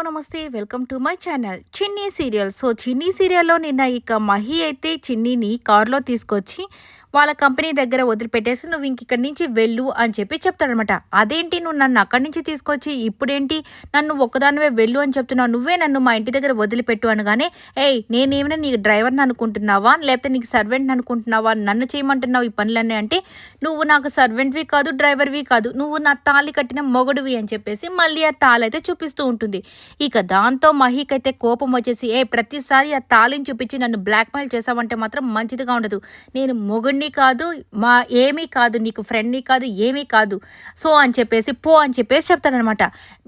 Hello నమస్తే welcome to my channel చిన్ని serial. So చిన్ని సీరియల్‌లో నిన్న ఇక మహి అయితే చిన్నిని కార్‌లో తీసుకొచ్చి వాళ్ళ కంపెనీ దగ్గర వదిలిపెట్టేసి నువ్వు ఇక్కడి నుంచి వెళ్ళు అని చెప్పి చెప్తాడనమాట. అదేంటి నువ్వు నన్ను అక్కడి నుంచి తీసుకొచ్చి ఇప్పుడేంటి నన్ను ఒక్కదానివే వెళ్ళు అని చెప్తున్నావు, నువ్వే నన్ను మా ఇంటి దగ్గర వదిలిపెట్టు అనగానే, ఏయ్ నేనేమైనా నీ డ్రైవర్ని అనుకుంటున్నావా లేకపోతే నీకు సర్వెంట్ని అనుకుంటున్నావా, నన్ను చేయమంటున్నావు ఈ పనులన్నీ అంటే, నువ్వు నాకు సర్వెంట్వి కాదు డ్రైవర్వి కాదు, నువ్వు నా తాళి కట్టిన మొగుడివి అని చెప్పేసి మళ్ళీ ఆ తాళి అయితే చూపిస్తూ ఉంటుంది. ఇక దాంతో మహికైతే కోపం వచ్చేసి, ప్రతిసారి ఆ తాళిని చూపించి నన్ను బ్లాక్మెయిల్ చేసావంటే మాత్రం మంచిదిగా ఉండదు, నేను మొగుడిని కాదు మా ఏమీ కాదు, నీకు ఫ్రెండ్ని కాదు ఏమీ కాదు, సో అని చెప్పేసి పో అని చెప్పేసి చెప్తాడనమాట.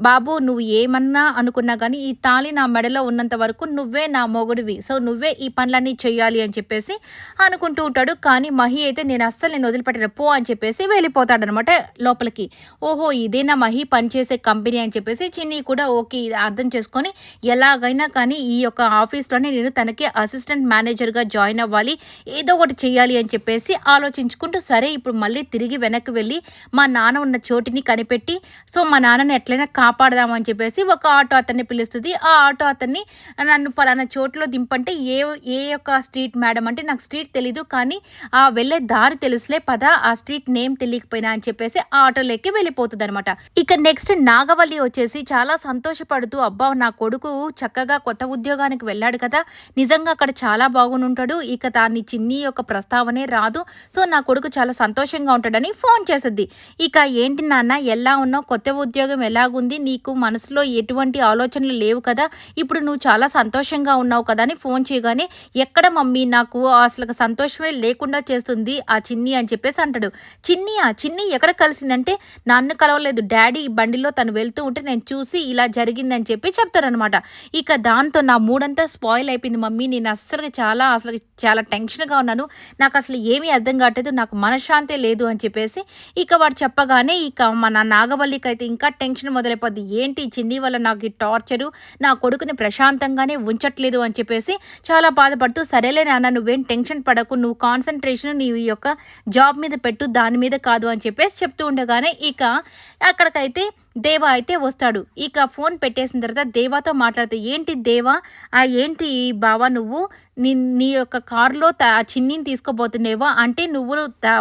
బాబు నువ్వు ఏమన్నా అనుకున్నా కానీ ఈ తాళి నా మెడలో ఉన్నంత వరకు నువ్వే నా మొగుడివి, సో నువ్వే ఈ పనులన్నీ చెయ్యాలి అని చెప్పేసి అనుకుంటూ ఉంటాడు. కానీ మహి అయితే నేను వదిలిపెట్టాను పో అని చెప్పేసి వెళ్ళిపోతాడనమాట లోపలికి. ఓహో ఇదేనా మహి పనిచేసే కంపెనీ అని చెప్పేసి చిన్ని కూడా ఓకే ఇది అర్థం చేసుకొని, ఎలాగైనా కానీ ఈ యొక్క ఆఫీస్లోనే నేను తనకి అసిస్టెంట్ మేనేజర్గా జాయిన్ అవ్వాలి, ఏదో ఒకటి చెయ్యాలి అని చెప్పేసి ఆలోచించుకుంటూ, సరే ఇప్పుడు మళ్ళీ తిరిగి వెనక్కి వెళ్ళి మా నాన్న ఉన్న చోటిని కనిపెట్టి, సో మా నాన్నని ఎట్లయినా కాపాడదామని చెప్పేసి ఒక ఆటో అతన్ని పిలుస్తుంది. ఆ ఆటో అతన్ని నన్ను పలానా చోటులో దింపంటే ఏ ఏ యొక్క స్ట్రీట్ మేడం అంటే, నాకు స్ట్రీట్ తెలీదు కానీ ఆ వెళ్ళే దారి తెలుసులే పద, ఆ స్ట్రీట్ నేమ్ తెలియకపోయినా అని చెప్పేసి ఆ ఆటోలోకి వెళ్ళిపోతుంది అనమాట. ఇక నెక్స్ట్ నాగవల్లి వచ్చేసి చాలా సంతోషపడుతూ, అబ్బా నా కొడుకు చక్కగా కొత్త ఉద్యోగానికి వెళ్ళాడు కదా, నిజంగా అక్కడ చాలా బాగుని ఉంటాడు, ఇక దాన్ని చిన్ని యొక్క ప్రస్తావనే రాదు, సో నా కొడుకు చాలా సంతోషంగా ఉంటాడని ఫోన్ చేస్తుంది. ఇక ఏంటి నాన్న ఎలా ఉన్నావు, కొత్త ఉద్యోగం ఎలాగుంది, నీకు మనసులో ఎటువంటి ఆలోచనలు లేవు కదా, ఇప్పుడు నువ్వు చాలా సంతోషంగా ఉన్నావు కదా అని ఫోన్ చేయగానే, ఎక్కడ మమ్మీ నాకు అసలు సంతోషమే లేకుండా చేస్తుంది ఆ చిన్ని అని చెప్పేసి అంటాడు. చిన్ని ఎక్కడ కలిసిందంటే, నన్ను కలవలేదు డాడీ బండిలో తను వెళ్తూ ఉంటే నేను చూసి ఇలా జరిగిందని చెప్పి చెప్తారనమాట. ఇక దాంతో నా మూడంతా స్పాయిల్ అయిపోయింది మమ్మీ, నేను అసలు చాలా టెన్షన్గా ఉన్నాను, నాకు అసలు ఏమీ అర్థం కావట్లేదు, నాకు మనశ్శాంతే లేదు అని చెప్పేసి ఇక వాడు చెప్పగానే, ఇక మన నాగవల్లికి అయితే ఇంకా టెన్షన్ మొదలైపోద్ది. ఏంటి చిన్ని వల్ల నాకు ఈ టార్చరు, నా కొడుకుని ప్రశాంతంగానే ఉంచట్లేదు అని చెప్పేసి చాలా బాధపడుతూ, సరేలే నాన్న నువ్వేం టెన్షన్ పడకు, నువ్వు కాన్సన్ట్రేషన్ నీ యొక్క జాబ్ మీద పెట్టు, దాని మీద కాదు అని చెప్పేసి చెప్తూ ఉండగానే, ఇక అక్కడికైతే దేవా అయితే వస్తాడు. ఇక ఫోన్ పెట్టేసిన తర్వాత దేవాతో మాట్లాడితే, ఏంటి దేవా ఏంటి బావా నువ్వు నీ యొక్క కారులో చిన్నిని తీసుకోబోతున్నావా అంటే, నువ్వు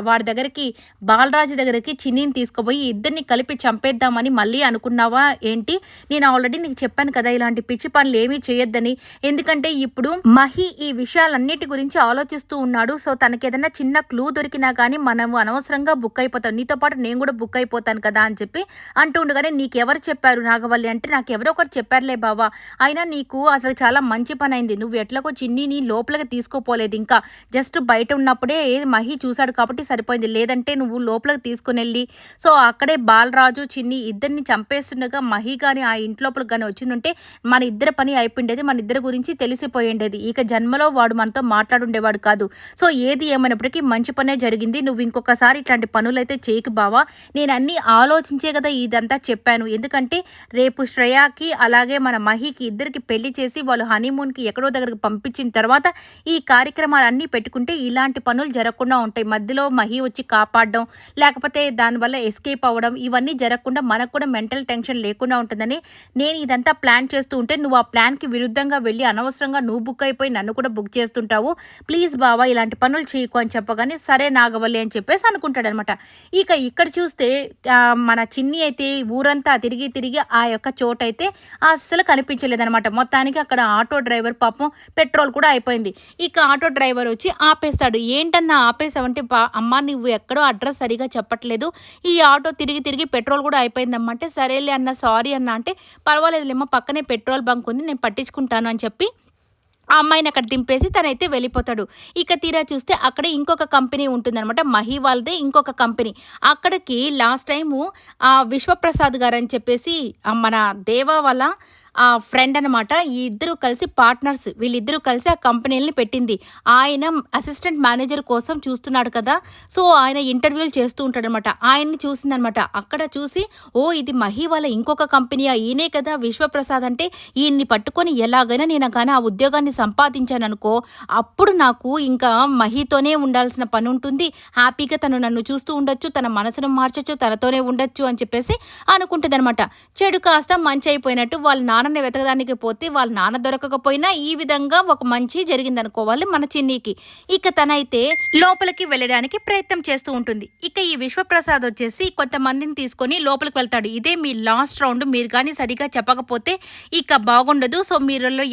వాడి దగ్గరికి బాలరాజు దగ్గరికి చిన్నిని తీసుకోబోయి ఇద్దరిని కలిపి చంపేద్దామని మళ్ళీ అనుకున్నావా ఏంటి, నేను ఆల్రెడీ నీకు చెప్పాను కదా ఇలాంటి పిచ్చి పనులు ఏమీ చేయొద్దని, ఎందుకంటే ఇప్పుడు మహి ఈ విషయాలన్నిటి గురించి ఆలోచిస్తూ ఉన్నాడు, సో తనకి ఏదైనా చిన్న క్లూ దొరికినా కానీ మనము అనవసరంగా బుక్ అయిపోతాం, నీతో పాటు నేను కూడా బుక్ అయిపోతాను కదా అని చెప్పి అంటూ ఉండగా, నీకెవరు చెప్పారు నాగవల్లి అంటే, నాకు ఎవరో ఒకరు చెప్పారులే బావా, అయినా నీకు అసలు చాలా మంచి పని అయింది, నువ్వు ఎట్లకో చిన్నిని లోపలికి తీసుకోపోలేదు, ఇంకా జస్ట్ బయట ఉన్నప్పుడే మహి చూశాడు కాబట్టి సరిపోయింది, లేదంటే నువ్వు లోపలికి తీసుకుని వెళ్ళి సో అక్కడే బాలరాజు చిన్ని ఇద్దరిని చంపేస్తుండగా మహి కానీ ఆ ఇంట్లోపలికి కానీ వచ్చిందంటే మన ఇద్దరి పని అయిపోయిండేది, మన ఇద్దరి గురించి తెలిసిపోయిండేది, ఇక జన్మలో వాడు మనతో మాట్లాడుండేవాడు కాదు, సో ఏది ఏమైనప్పటికీ మంచి పనే జరిగింది, నువ్వు ఇంకొకసారి ఇట్లాంటి పనులైతే చేయకు బావా, నేను అన్నీ ఆలోచించే కదా ఇదంతా చెప్పాను, ఎందుకంటే రేపు శ్రేయాకి అలాగే మన మహికి ఇద్దరికి పెళ్లి చేసి వాళ్ళు హనీమూన్కి ఎక్కడో దగ్గరికి పంపించిన తర్వాత ఈ కార్యక్రమాలన్నీ పెట్టుకుంటే ఇలాంటి పనులు జరగకుండా ఉంటాయి, మధ్యలో మహి వచ్చి కాపాడడం లేకపోతే దానివల్ల ఎస్కేప్ అవ్వడం ఇవన్నీ జరగకుండా మనకు కూడా మెంటల్ టెన్షన్ లేకుండా ఉంటుందని నేను ఇదంతా ప్లాన్ చేస్తూ ఉంటే, నువ్వు ఆ ప్లాన్కి విరుద్ధంగా వెళ్ళి అనవసరంగా నువ్వు బుక్ అయిపోయి నన్ను కూడా బుక్ చేస్తుంటావు, ప్లీజ్ బావా ఇలాంటి పనులు చేయకు అని చెప్పగానే, సరే నాగవల్లి అని చెప్పేసి అనుకుంటాడనమాట. ఇక ఇక్కడ చూస్తే మన చిన్ని అయితే ఊరంతా తిరిగి ఆ యొక్క చోటైతే అస్సలు కనిపించలేదనమాట. మొత్తానికి అక్కడ ఆటో డ్రైవర్ పాపం పెట్రోల్ కూడా అయిపోయింది. ఇక ఆటో డ్రైవర్ వచ్చి ఆపేస్తాడు. ఏంటన్నా ఆపేసావంటే, అమ్మ నువ్వు ఎక్కడో అడ్రస్ సరిగా చెప్పట్లేదు, ఈ ఆటో తిరిగి పెట్రోల్ కూడా అయిపోయిందమ్మ అంటే, సరేలే అన్న సారీ అన్న అంటే, పర్వాలేదులేమ్మా పక్కనే పెట్రోల్ బంక్ ఉంది నేను పట్టించుకుంటాను అని చెప్పి ఆ అమ్మాయిని అక్కడ దింపేసి తనైతే వెళ్ళిపోతాడు. ఇక తీరా చూస్తే అక్కడ ఇంకొక కంపెనీ ఉంటుందన్నమాట, మహి వాళ్ళదే ఇంకొక కంపెనీ. అక్కడికి లాస్ట్ టైము విశ్వప్రసాద్ గారు అని చెప్పేసి మన దేవా వాళ్ళ ఫ్రెండ్ అనమాట. ఈ ఇద్దరు కలిసి పార్ట్నర్స్, వీళ్ళిద్దరూ కలిసి ఆ కంపెనీలని పెట్టింది. ఆయన అసిస్టెంట్ మేనేజర్ కోసం చూస్తున్నాడు కదా, సో ఆయన ఇంటర్వ్యూలు చేస్తూ ఉంటాడనమాట. ఆయన్ని చూసిందనమాట. అక్కడ చూసి, ఓ ఇది మహి వాళ్ళ ఇంకొక కంపెనీయా, ఈయనే కదా విశ్వప్రసాద్ అంటే, ఈయన్ని పట్టుకొని ఎలాగైనా నేను కానీ ఆ ఉద్యోగాన్ని సంపాదించాను అనుకో, అప్పుడు నాకు ఇంకా మహితోనే ఉండాల్సిన పని ఉంటుంది, హ్యాపీగా తను నన్ను చూస్తూ ఉండొచ్చు, తన మనసును మార్చొచ్చు, తనతోనే ఉండొచ్చు అని చెప్పేసి అనుకుంటుంది అనమాట. చెడు కాస్త మంచి అయిపోయినట్టు వాళ్ళ నాన్నని వెతకడానికి పోతే వాళ్ళ నాన్న దొరకకపోయినా ఈ విధంగా ఒక మంచి జరిగిందనుకోవాలి మన చిన్నికి. ఇక తనైతే లోపలికి వెళ్ళడానికి ప్రయత్నం చేస్తూ ఉంటుంది. ఇక ఈ విశ్వప్రసాద్ వచ్చేసి కొంతమందిని తీసుకొని లోపలికి వెళ్తాడు. ఇదే మీ లాస్ట్ రౌండ్, మీరు కానీ సరిగ్గా చెప్పకపోతే ఇక బాగుండదు. సో మీరులో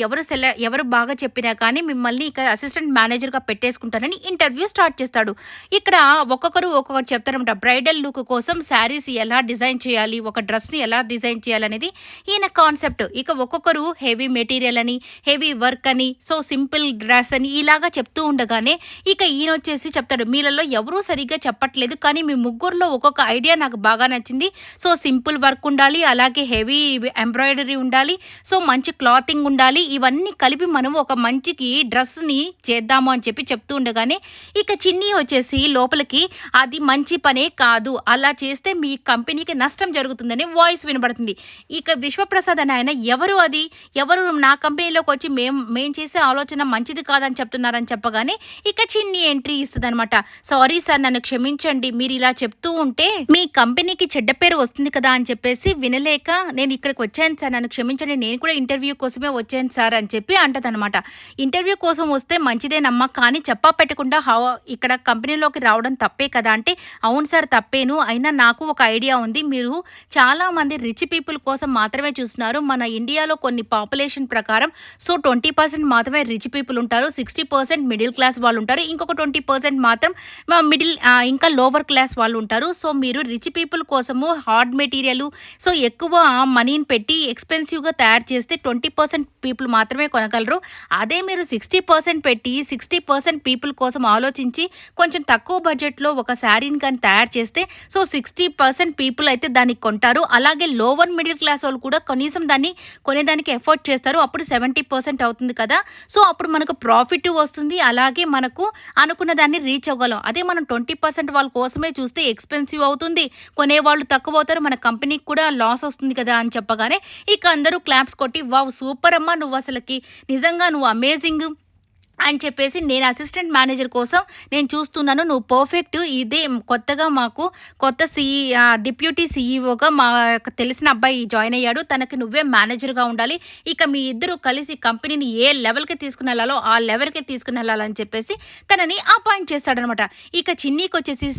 ఎవరు బాగా చెప్పినా కానీ మిమ్మల్ని ఇక అసిస్టెంట్ మేనేజర్గా పెట్టేసుకుంటారని ఇంటర్వ్యూ స్టార్ట్ చేస్తాడు. ఇక్కడ ఒక్కొక్కరు చెప్తారనమాట. బ్రైడల్ లుక్ కోసం శారీస్ ఎలా డిజైన్ చేయాలి, ఒక డ్రెస్ని ఎలా డిజైన్ చేయాలనేది ఈయన కాన్సెప్ట్. ఇక ఒక్కొక్కరు హెవీ మెటీరియల్ అని, హెవీ వర్క్ అని, సో సింపుల్ డ్రెస్ అని ఇలాగా చెప్తూ ఉండగానే ఇక ఈయన వచ్చేసి చెప్తాడు, మీలలో ఎవరూ సరిగ్గా చెప్పట్లేదు, కానీ మీ ముగ్గురులో ఒక్కొక్క ఐడియా నాకు బాగా నచ్చింది. సో సింపుల్ వర్క్ ఉండాలి, అలాగే హెవీ ఎంబ్రాయిడరీ ఉండాలి, సో మంచి క్లాతింగ్ ఉండాలి, ఇవన్నీ కలిపి మనం ఒక మంచికి డ్రెస్ని చేద్దాము అని చెప్పి చెప్తూ ఉండగానే ఇక చిన్ని వచ్చేసి లోపలికి, అది మంచి పనే కాదు, అలా చేస్తే మీ కంపెనీకి నష్టం జరుగుతుందని వాయిస్ వినబడుతుంది. ఇక విశ్వప్రసాద్ అని ఆయన, ఎవరు నా కంపెనీలోకి వచ్చి మేం చేసే ఆలోచన మంచిది కాదని చెప్తున్నారని చెప్పగానే ఇక చిన్ని ఎంట్రీ ఇస్తుంది అనమాట. సారీ సార్, నన్ను క్షమించండి, మీరు ఇలా చెప్తూ ఉంటే మీ కంపెనీకి చెడ్డ పేరు వస్తుంది కదా అని చెప్పేసి వినలేక నేను ఇక్కడికి వచ్చాను సార్, నన్ను క్షమించండి, నేను కూడా ఇంటర్వ్యూ కోసమే వచ్చాను సార్ అని చెప్పి అంటదనమాట. ఇంటర్వ్యూ కోసం వస్తే మంచిదేనమ్మా, కానీ చెప్పా పెట్టకుండా ఇక్కడ కంపెనీలోకి రావడం తప్పే కదా అంటే, అవును సార్ తప్పేను, అయినా నాకు ఒక ఐడియా ఉంది, మీరు చాలామంది రిచ్ పీపుల్ కోసం మాత్రమే చూస్తున్నారు. మన ఇండియాలో కొన్ని పాపులేషన్ ప్రకారం సో 20% మాత్రమే రిచ్ పీపుల్ ఉంటారు, 60% మిడిల్ క్లాస్ వాళ్ళు ఉంటారు, ఇంకొక 20% మాత్రం ఇంకా లోవర్ క్లాస్ వాళ్ళు ఉంటారు. సో మీరు రిచ్ పీపుల్ కోసము హార్డ్ మెటీరియల్, సో ఎక్కువ మనీని పెట్టి ఎక్స్పెన్సివ్గా తయారు చేస్తే 20% పీపుల్ మాత్రమే కొనగలరు. అదే మీరు 60% పెట్టి 60% పీపుల్ కోసం ఆలోచించి కొంచెం తక్కువ బడ్జెట్లో ఒక శారీని కానీ తయారు చేస్తే సో 60% పీపుల్ అయితే దాన్ని కొంటారు. అలాగే లోవర్ మిడిల్ క్లాస్ వాళ్ళు కూడా కనీసం దాన్ని కొనేదానికి ఎఫర్ట్ చేస్తారు. అప్పుడు 70% అవుతుంది కదా, సో అప్పుడు మనకు ప్రాఫిట్ వస్తుంది, అలాగే మనకు అనుకున్న దాన్ని రీచ్ అవ్వగలం. అదే మనం 20% వాళ్ళ కోసమే చూస్తే ఎక్స్పెన్సివ్ అవుతుంది, కొనేవాళ్ళు తక్కువ అవుతారు, మన కంపెనీకి కూడా లాస్ వస్తుంది కదా అని చెప్పగానే ఇక అందరూ క్లాప్స్ కొట్టి, వావ్ సూపర్ అమ్మా, నువ్వు అసలుకి నిజంగా నువ్వు అమేజింగ్ అని చెప్పేసి, నేను అసిస్టెంట్ మేనేజర్ కోసం నేను చూస్తున్నాను, నువ్వు పర్ఫెక్ట్, ఇదే కొత్తగా మాకు కొత్త డిప్యూటీ సీఈఓగా మా తెలిసిన అబ్బాయి జాయిన్ అయ్యాడు, తనకి నువ్వే మేనేజర్గా ఉండాలి, ఇక మీ ఇద్దరు కలిసి కంపెనీని ఏ లెవెల్కి తీసుకుని వెళ్ళాలో ఆ లెవెల్కి తీసుకుని వెళ్ళాలని చెప్పేసి తనని అపాయింట్ చేస్తాడనమాట. ఇక చిన్నీకి వచ్చేసి,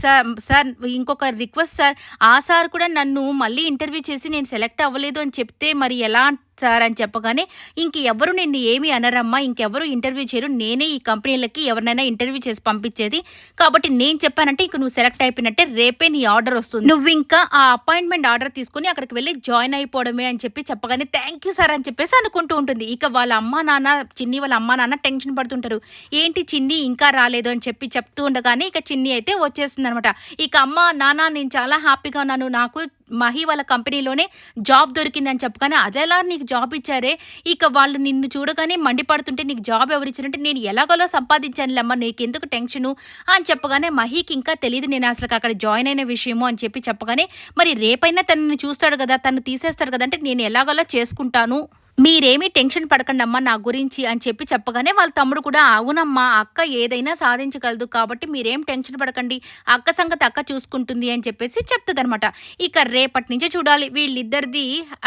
సార్ ఇంకొక రిక్వెస్ట్ సార్, ఆ సార్ కూడా నన్ను మళ్ళీ ఇంటర్వ్యూ చేసి నేను సెలెక్ట్ అవ్వలేదు అని చెప్తే మరి ఎలా సార్ అని చెప్పగానే, ఇంకెవరు నిన్ను ఏమీ అనరమ్మా, ఇంకెవరు ఇంటర్వ్యూ చేయరు, నేనే ఈ కంపెనీలకి ఎవరినైనా ఇంటర్వ్యూ చేసి పంపించేది, కాబట్టి నేను చెప్పానంటే ఇక నువ్వు సెలెక్ట్ అయిపోయినట్టే, రేపే నీ ఆర్డర్ వస్తుంది, నువ్వు ఇంకా ఆ అపాయింట్మెంట్ ఆర్డర్ తీసుకుని అక్కడికి వెళ్ళి జాయిన్ అయిపోవడమే అని చెప్పి చెప్పగానే థ్యాంక్ యూ సార్ అని చెప్పేసి అనుకుంటూ ఉంటుంది. ఇక వాళ్ళ అమ్మా నాన్న, చిన్ని వాళ్ళ అమ్మా నాన్న టెన్షన్ పడుతుంటారు, ఏంటి చిన్ని ఇంకా రాలేదు అని చెప్పి చెప్తూ ఉండగానే ఇక చిన్ని అయితే వచ్చేస్తుంది అనమాట. ఇక అమ్మ నాన్న నేను చాలా హ్యాపీగా ఉన్నాను, నాకు మహి వాళ్ళ కంపెనీలోనే జాబ్ దొరికిందని చెప్పగానే, అదెలా నీకు జాబ్ ఇచ్చారే, ఇక వాళ్ళు నిన్ను చూడగానే మండిపడుతుంటే నీకు జాబ్ ఎవరు ఇచ్చారంటే, నేను ఎలాగోలా సంపాదించానులేమ్మా, నీకెందుకు టెన్షను అని చెప్పగానే మహికి ఇంకా తెలియదు నేను అసలు అక్కడ జాయిన్ అయిన విషయము అని చెప్పి చెప్పగానే, మరి రేపైనా తనని చూస్తాడు కదా, తను తీసేస్తాడు కదా అంటే, నేను ఎలాగోలా చేసుకుంటాను, మీరేమీ టెన్షన్ పడకండి అమ్మా నా గురించి అని చెప్పి చెప్పగానే వాళ్ళ తమ్ముడు కూడా, అవునమ్మా అక్క ఏదైనా సాధించగలదు, కాబట్టి మీరేం టెన్షన్ పడకండి, అక్క సంగతి అక్క చూసుకుంటుంది అని చెప్పేసి చెప్తుందనమాట. ఇక రేపటి నుంచే చూడాలి వీళ్ళిద్దరిది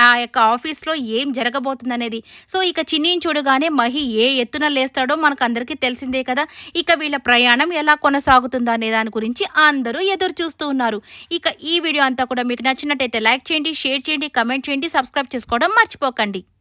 ఆ యొక్క ఆఫీస్లో ఏం జరగబోతుంది అనేది. సో ఇక చిన్నీని చూడగానే మహి ఏ ఎత్తున లేస్తాడో మనకు అందరికీ తెలిసిందే కదా, ఇక వీళ్ళ ప్రయాణం ఎలా కొనసాగుతుందో అనే దాని గురించి అందరూ ఎదురు చూస్తూ ఉన్నారు. ఇక ఈ వీడియో అంతా కూడా మీకు నచ్చినట్టయితే లైక్ చేయండి, షేర్ చేయండి, కమెంట్ చేయండి, సబ్స్క్రైబ్ చేసుకోవడం మర్చిపోకండి.